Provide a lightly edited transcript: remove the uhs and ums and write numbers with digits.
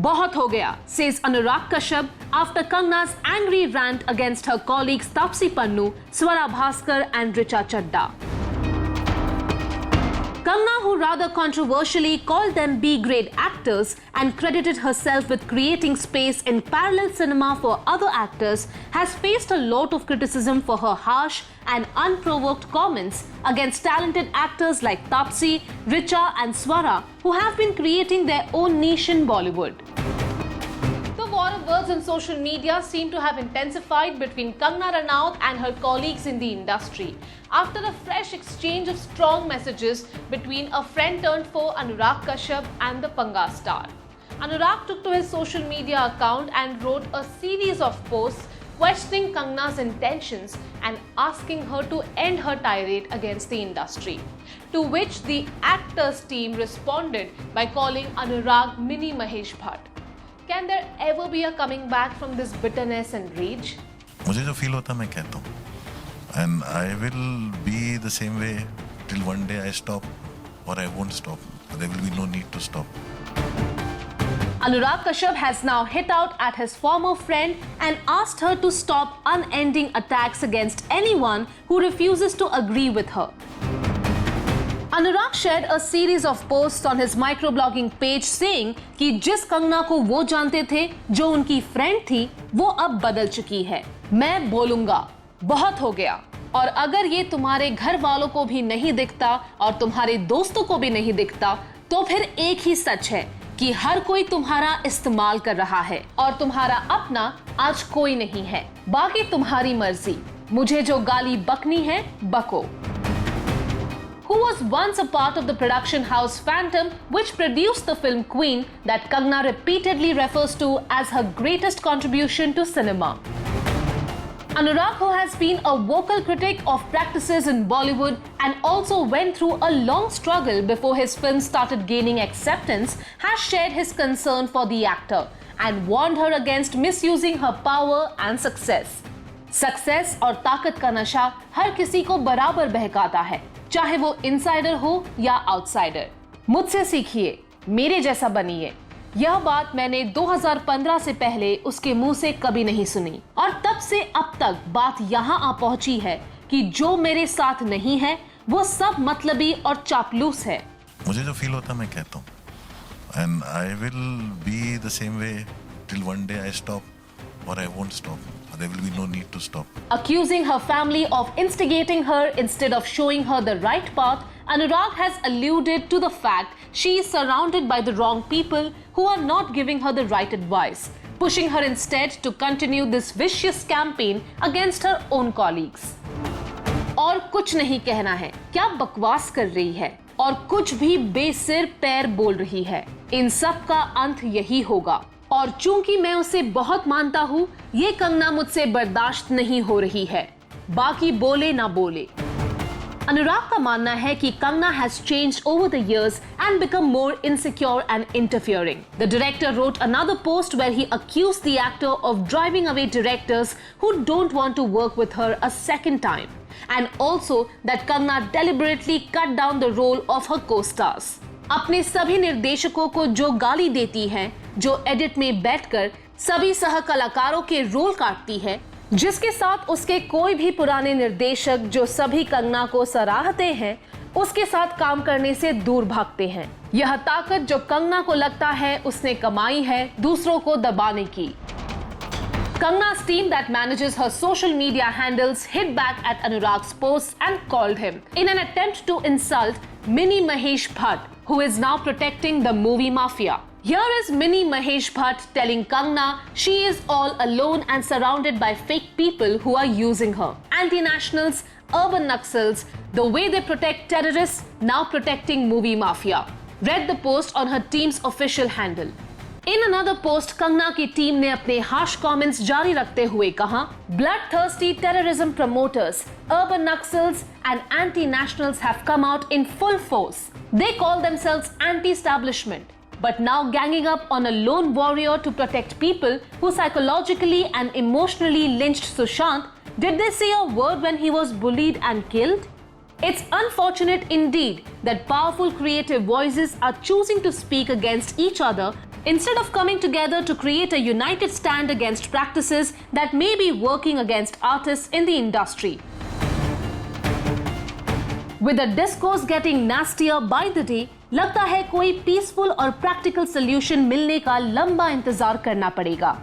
बहुत हो गया, says Anurag Kashyap after Kangna's angry rant against her colleagues Taapsee Pannu, Swara Bhaskar and Richa Chadda. Kangna, who rather controversially called them B-grade actors and credited herself with creating space in parallel cinema for other actors, has faced a lot of criticism for her harsh and unprovoked comments against talented actors like Taapsee, Richa and Swara, who have been creating their own niche in Bollywood. The war of words on social media seem to have intensified between Kangna Ranaut and her colleagues in the industry after a fresh exchange of strong messages between a friend-turned-foe Anurag Kashyap and the Panga star. Anurag took to his social media account and wrote a series of posts questioning Kangna's intentions and asking her to end her tirade against the industry, to which the actors team responded by calling Anurag Mini Mahesh Bhatt. Can there ever be a coming back from this bitterness and rage? मुझे जो feel होता है मैं कहता हूँ, and I will be the same way till one day I stop or I won't stop. There will be no need to stop. Anurag Kashyap has now hit out at his former friend and asked her to stop unending attacks against anyone who refuses to agree with her. Anurag shared a series of posts on his microblogging page saying कि जिस कंगना को वो जानते थे, जो उनकी friend थी, वो अब बदल चुकी है. मैं बोलूंगा, बहुत हो गया. और अगर ये तुम्हारे घर वालों को भी नहीं दिखता और तुम्हारे दोस्तों को भी नहीं दिखता, तो फिर एक ही सच है कि हर कोई तुम्हारा इस्तेमाल कर रहा है और तुम्हारा अपना आज कोई नहीं है. बाकी तुम्हारी मर्जी. मुझे जो गाली बकनी है, बको. Who was once a part of the production house Phantom, which produced the film Queen that Kangna repeatedly refers to as her greatest contribution to cinema. Anurag, who has been a vocal critic of practices in Bollywood and also went through a long struggle before his film started gaining acceptance, has shared his concern for the actor and warned her against misusing her power and success. Success और ताकत का नशा हर किसी को बराबर बहकाता है, चाहे वो इनसाइडर हो या आउटसाइडर. मुझसे सीखिए, मेरे जैसा बनिए. यह बात मैंने 2015 से पहले उसके मुंह से कभी नहीं सुनी और तब से अब तक बात यहाँ आ पहुंची है कि जो मेरे साथ नहीं है वो सब मतलबी और चापलूस है. मुझे जो फील होता है मैं कहता हूँ, and I will be the same way till one day I stop or I won't stop. There will be no need to stop. Accusing her family of instigating her instead of showing her the right path, Anurag has alluded to the fact she is surrounded by the wrong people who are not giving her the right advice, pushing her instead to continue this vicious campaign against her own colleagues. और कुछ नहीं कहना है, क्या बकवास कर रही है और कुछ भी बेसिर पैर बोल रही है. इन सब का अंत यही होगा. और चूंकि मैं उसे बहुत मानता हूँ, ये कंगना मुझसे बर्दाश्त नहीं हो रही है. बाकी बोले ना बोले. अनुराग का मानना है कि Kangana has changed over the years and become more insecure and interfering. The director wrote another post where he accused the actor of driving away directors who don't want to work with her a second time, and also that Kangna deliberately cut down the role of her co-stars. अपने सभी निर्देशकों को जो गाली देती है, जो edit में बैठकर सभी सह कलाकारों के रोल काटती है, जिसके साथ उसके कोई भी पुराने निर्देशक जो सभी कंगना को सराहते हैं, उसके साथ काम करने से दूर भागते हैं. यह ताकत जो कंगना को लगता है उसने कमाई है दूसरों को दबाने की. Kangna's team that manages her social media handles hit back at Anurag's posts and called him in an attempt to insult Mini Mahesh Bhatt, who is now protecting the movie mafia. Here is Mini Mahesh Bhatt telling Kangna she is all alone and surrounded by fake people who are using her. Anti-nationals, urban Naxals, the way they protect terrorists, now protecting movie mafia. Read the post on her team's official handle. In another post, Kangna की team ने अपने harsh comments जारी रखते हुए कहा, bloodthirsty terrorism promoters, urban Naxals and anti-nationals have come out in full force. They call themselves anti-establishment, but now ganging up on a lone warrior to protect people who psychologically and emotionally lynched Sushant. Did they say a word when he was bullied and killed? It's unfortunate indeed that powerful creative voices are choosing to speak against each other instead of coming together to create a united stand against practices that may be working against artists in the industry. With the discourse getting nastier by the day, लगता है कोई peaceful और practical solution मिलने का लंबा इंतजार करना पड़ेगा.